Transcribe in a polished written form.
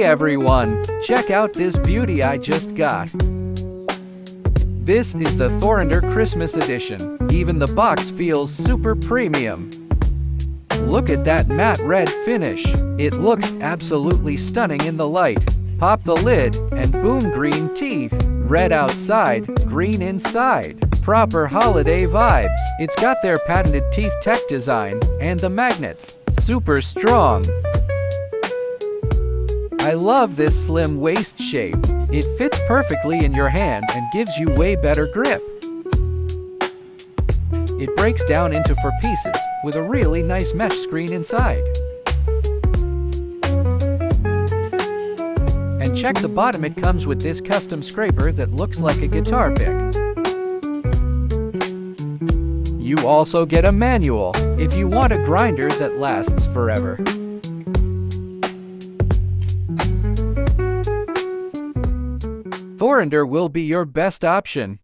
Hey everyone, check out this beauty I just got. This is the Thorinder Christmas Edition. Even the box feels super premium. Look at that matte red finish. It looks absolutely stunning in the light. Pop the lid and boom, green teeth. Red outside, green inside. Proper holiday vibes. It's got their patented Teeth-Tec design and the magnets. Super strong. I love this slim waist shape. It fits perfectly in your hand and gives you way better grip. It breaks down into 4 pieces with a really nice mesh screen inside. And check the bottom, it comes with this custom scraper that looks like a guitar pick. You also get a manual if you want a grinder that lasts forever. Thorinder will be your best option.